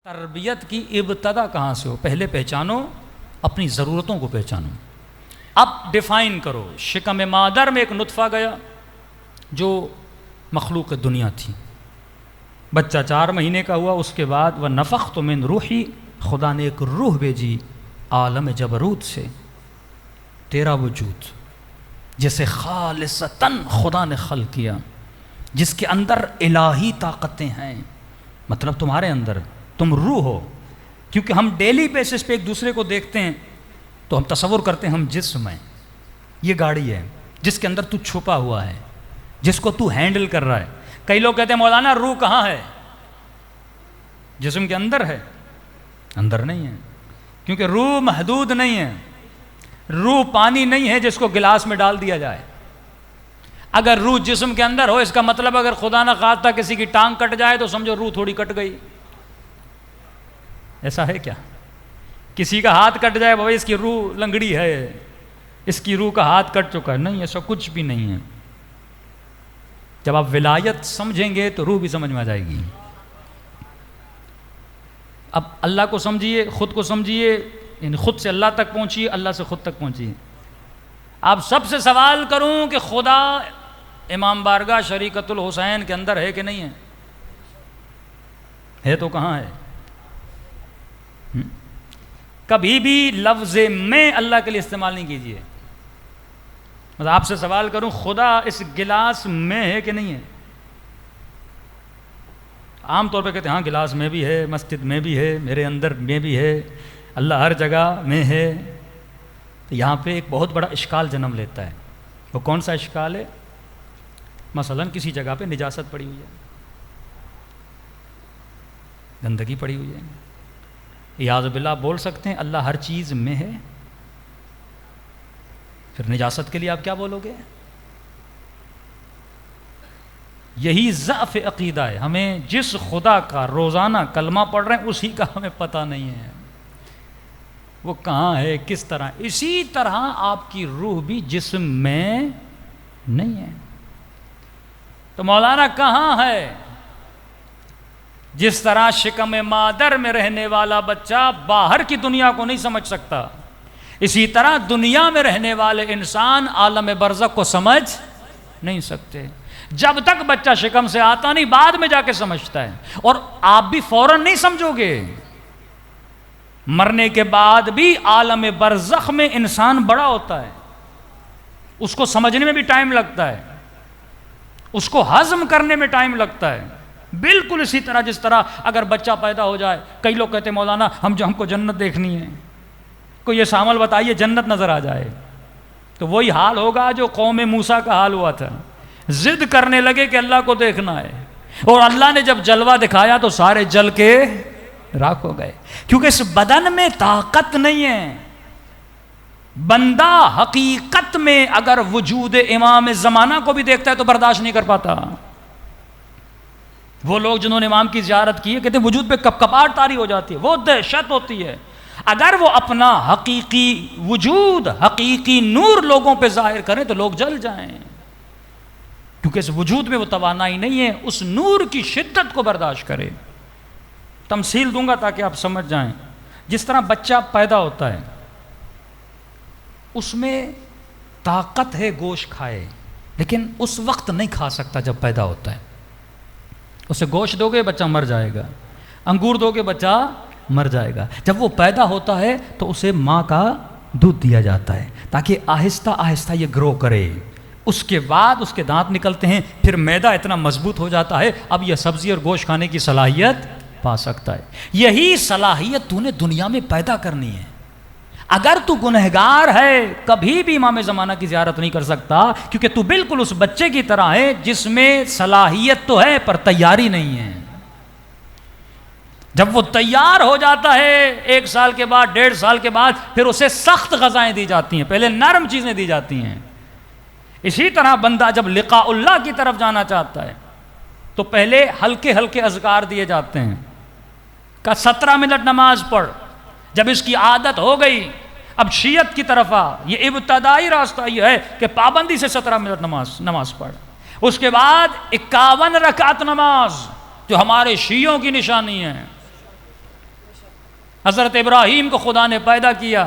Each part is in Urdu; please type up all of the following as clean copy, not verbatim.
تربیت کی ابتدا کہاں سے ہو؟ پہلے پہچانو، اپنی ضرورتوں کو پہچانو، اب ڈیفائن کرو۔ شکم مادر میں ایک نطفہ گیا جو مخلوق دنیا تھی، بچہ 4 مہینے کا ہوا، اس کے بعد وَنَفَخْتُ مِنْ رُوحِي، خدا نے ایک روح بھیجی عالم جبروت سے، تیرا وجود جسے خالصتاً خدا نے خلق کیا، جس کے اندر الہی طاقتیں ہیں، مطلب تمہارے اندر تم روح ہو۔ کیونکہ ہم ڈیلی بیسس پہ ایک دوسرے کو دیکھتے ہیں تو ہم تصور کرتے ہیں ہم جسم ہیں، یہ گاڑی ہے جس کے اندر تو چھپا ہوا ہے، جس کو تو ہینڈل کر رہا ہے۔ کئی لوگ کہتے ہیں مولانا روح کہاں ہے؟ جسم کے اندر ہے؟ اندر نہیں ہے، کیونکہ روح محدود نہیں ہے، روح پانی نہیں ہے جس کو گلاس میں ڈال دیا جائے۔ اگر روح جسم کے اندر ہو، اس کا مطلب اگر خدا نہ خواستہ کسی کی ٹانگ کٹ جائے تو سمجھو روح تھوڑی کٹ گئی۔ ایسا ہے کیا؟ کسی کا ہاتھ کٹ جائے بھائی اس کی روح لنگڑی ہے، اس کی روح کا ہاتھ کٹ چکا ہے؟ نہیں، ایسا کچھ بھی نہیں ہے۔ جب آپ ولایت سمجھیں گے تو روح بھی سمجھ میں آ جائے گی۔ اب اللہ کو سمجھیے، خود کو سمجھیے، یعنی خود سے اللہ تک پہنچیے، اللہ سے خود تک پہنچیے۔ آپ سب سے سوال کروں کہ خدا امام بارگاہ شریعت الحسین کے اندر ہے کہ نہیں ہے؟ ہے تو کہاں ہے؟ کبھی بھی لفظ میں اللہ کے لیے استعمال نہیں کیجیے۔ مطلب آپ سے سوال کروں خدا اس گلاس میں ہے کہ نہیں ہے؟ عام طور پہ کہتے ہیں ہاں گلاس میں بھی ہے، مسجد میں بھی ہے، میرے اندر میں بھی ہے، اللہ ہر جگہ میں ہے۔ تو یہاں پہ ایک بہت بڑا اشکال جنم لیتا ہے۔ وہ کون سا اشکال ہے؟ مثلا کسی جگہ پہ نجاست پڑی ہوئی ہے، گندگی پڑی ہوئی ہے، اعاذ باللہ بول سکتے ہیں اللہ ہر چیز میں ہے؟ پھر نجاست کے لیے آپ کیا بولو گے؟ یہی ضعف عقیدہ ہے۔ ہمیں جس خدا کا روزانہ کلمہ پڑھ رہے ہیں اسی کا ہمیں پتہ نہیں ہے، وہ کہاں ہے، کس طرح۔ اسی طرح آپ کی روح بھی جسم میں نہیں ہے۔ تو مولانا کہاں ہے؟ جس طرح شکم مادر میں رہنے والا بچہ باہر کی دنیا کو نہیں سمجھ سکتا، اسی طرح دنیا میں رہنے والے انسان عالم برزخ کو سمجھ نہیں سکتے۔ جب تک بچہ شکم سے آتا نہیں، بعد میں جا کے سمجھتا ہے، اور آپ بھی فوراً نہیں سمجھو گے۔ مرنے کے بعد بھی عالم برزخ میں انسان بڑا ہوتا ہے، اس کو سمجھنے میں بھی ٹائم لگتا ہے، اس کو ہضم کرنے میں ٹائم لگتا ہے۔ بالکل اسی طرح جس طرح اگر بچہ پیدا ہو جائے، کئی لوگ کہتے ہیں مولانا ہم کو جنت دیکھنی ہے، کوئی یہ عمل بتائیے جنت نظر آ جائے۔ تو وہی حال ہوگا جو قوم موسیٰ کا حال ہوا تھا، ضد کرنے لگے کہ اللہ کو دیکھنا ہے، اور اللہ نے جب جلوہ دکھایا تو سارے جل کے راکھ ہو گئے، کیونکہ اس بدن میں طاقت نہیں ہے۔ بندہ حقیقت میں اگر وجود امام زمانہ کو بھی دیکھتا ہے تو برداشت نہیں کر پاتا۔ وہ لوگ جنہوں نے امام کی زیارت کی ہے کہتے ہیں وجود پہ کپکپاہٹ طاری ہو جاتی ہے، وہ دہشت ہوتی ہے۔ اگر وہ اپنا حقیقی وجود، حقیقی نور لوگوں پہ ظاہر کریں تو لوگ جل جائیں، کیونکہ اس وجود میں وہ توانائی نہیں ہے اس نور کی شدت کو برداشت کرے۔ تمثیل دوں گا تاکہ آپ سمجھ جائیں۔ جس طرح بچہ پیدا ہوتا ہے اس میں طاقت ہے گوشت کھائے، لیکن اس وقت نہیں کھا سکتا جب پیدا ہوتا ہے۔ اسے گوشت دو گے بچہ مر جائے گا، انگور دو گے بچہ مر جائے گا۔ جب وہ پیدا ہوتا ہے تو اسے ماں کا دودھ دیا جاتا ہے تاکہ آہستہ آہستہ یہ گرو کرے۔ اس کے بعد اس کے دانت نکلتے ہیں، پھر معدہ اتنا مضبوط ہو جاتا ہے اب یہ سبزی اور گوشت کھانے کی صلاحیت پا سکتا ہے۔ یہی صلاحیت تو نے دنیا میں پیدا کرنی ہے۔ اگر تو گنہگار ہے کبھی بھی امام زمانہ کی زیارت نہیں کر سکتا، کیونکہ تو بالکل اس بچے کی طرح ہے جس میں صلاحیت تو ہے پر تیاری نہیں ہے۔ جب وہ تیار ہو جاتا ہے 1 سال کے بعد، 1.5 سال کے بعد، پھر اسے سخت غذائیں دی جاتی ہیں، پہلے نرم چیزیں دی جاتی ہیں۔ اسی طرح بندہ جب لقاء اللہ کی طرف جانا چاہتا ہے تو پہلے ہلکے ہلکے اذکار دیے جاتے ہیں کہ 17 منٹ نماز پڑھ۔ جب اس کی عادت ہو گئی اب شیعت کی طرف آ، یہ ابتدائی راستہ یہ ہے کہ پابندی سے 17 منٹ نماز پڑھ۔ اس کے بعد 51 رکعت نماز جو ہمارے شیعوں کی نشانی ہے، حضرت ابراہیم کو خدا نے پیدا کیا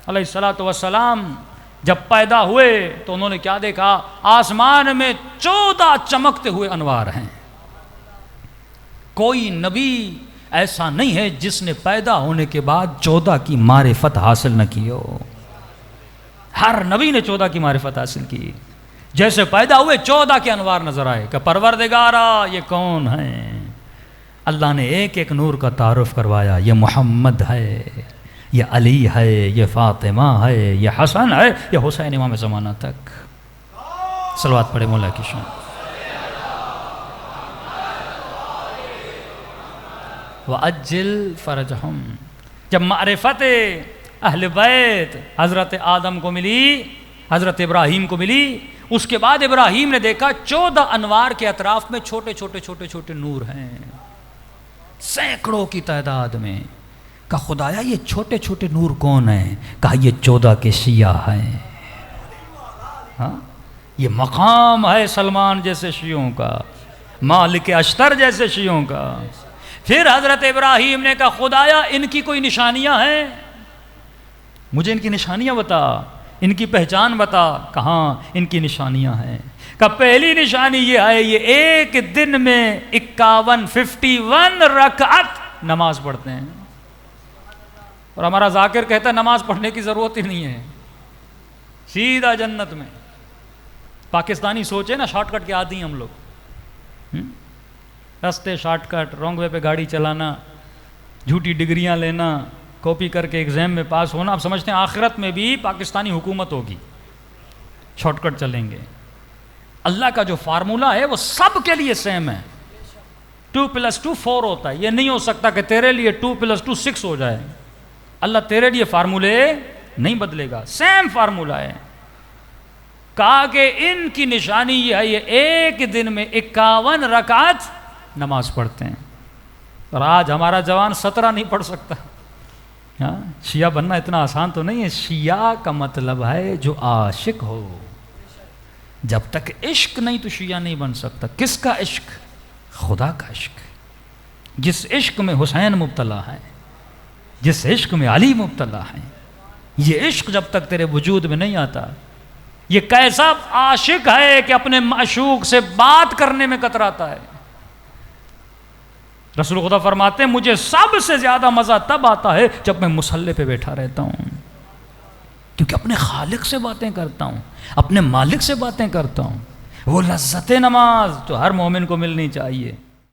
علیہ الصلوۃ والسلام، جب پیدا ہوئے تو انہوں نے کیا دیکھا؟ آسمان میں 14 چمکتے ہوئے انوار ہیں۔ کوئی نبی ایسا نہیں ہے جس نے پیدا ہونے کے بعد 14 کی معرفت حاصل نہ کی ہو۔ ہر نبی نے 14 کی معرفت حاصل کی۔ جیسے پیدا ہوئے 14 کے انوار نظر آئے کہ پروردگارا یہ کون ہیں؟ اللہ نے ایک ایک نور کا تعارف کروایا، یہ محمد ہے، یہ علی ہے، یہ فاطمہ ہے، یہ حسن ہے، یہ حسین امام زمانہ تک۔ صلوات پڑھے مولا کی شان۔ وَأَجِّلْ فَرَجَهُمْ، جب معرفت اہل بیت حضرت آدم کو ملی، حضرت ابراہیم کو ملی، اس کے بعد ابراہیم نے دیکھا 14 انوار کے اطراف میں چھوٹے چھوٹے چھوٹے چھوٹے نور ہیں، سینکڑوں کی تعداد میں۔ کہا خدایا یہ چھوٹے چھوٹے نور کون ہیں؟ کہا یہ 14 کے شیعہ ہیں۔ ہاں، یہ مقام ہے سلمان جیسے شیعوں کا، مالک اشتر جیسے شیعوں کا۔ پھر حضرت ابراہیم نے کہا خدایا ان کی کوئی نشانیاں ہیں؟ مجھے ان کی نشانیاں بتا، ان کی پہچان بتا۔ کہاں ان کی نشانیاں ہیں؟ کہ پہلی نشانی یہ ہے، یہ ایک دن میں 51 رکعت نماز پڑھتے ہیں۔ اور ہمارا ذاکر کہتا ہے نماز پڑھنے کی ضرورت ہی نہیں ہے، سیدھا جنت میں۔ پاکستانی سوچے نا، شارٹ کٹ کے عادی ہیں ہم لوگ، رستے شارٹ کٹ، رانگ وے پہ گاڑی چلانا، جھوٹی ڈگریاں لینا، کاپی کر کے ایگزام میں پاس ہونا۔ اب سمجھتے ہیں آخرت میں بھی پاکستانی حکومت ہوگی، شارٹ کٹ چلیں گے۔ اللہ کا جو فارمولہ ہے وہ سب کے لیے سیم ہے۔ 2+2 4 ہوتا ہے، یہ نہیں ہو سکتا کہ تیرے لیے 2+2 6 ہو جائے۔ اللہ تیرے لیے فارمولے نہیں بدلے گا، سیم فارمولہ ہے۔ کہا کہ ان کی نشانی یہ ہے، یہ ایک دن میں 51 رکعت نماز پڑھتے ہیں۔ اور آج ہمارا جوان 17 نہیں پڑھ سکتا۔ ہاں، شیعہ بننا اتنا آسان تو نہیں ہے۔ شیعہ کا مطلب ہے جو عاشق ہو۔ جب تک عشق نہیں تو شیعہ نہیں بن سکتا۔ کس کا عشق؟ خدا کا عشق۔ جس عشق میں حسین مبتلا ہے، جس عشق میں علی مبتلا ہے، یہ عشق جب تک تیرے وجود میں نہیں آتا، یہ کیسا عاشق ہے کہ اپنے معشوق سے بات کرنے میں کتراتا ہے۔ رسول خدا فرماتے ہیں مجھے سب سے زیادہ مزہ تب آتا ہے جب میں مصلی پہ بیٹھا رہتا ہوں، کیونکہ اپنے خالق سے باتیں کرتا ہوں، اپنے مالک سے باتیں کرتا ہوں۔ وہ لذت نماز جو ہر مومن کو ملنی چاہیے۔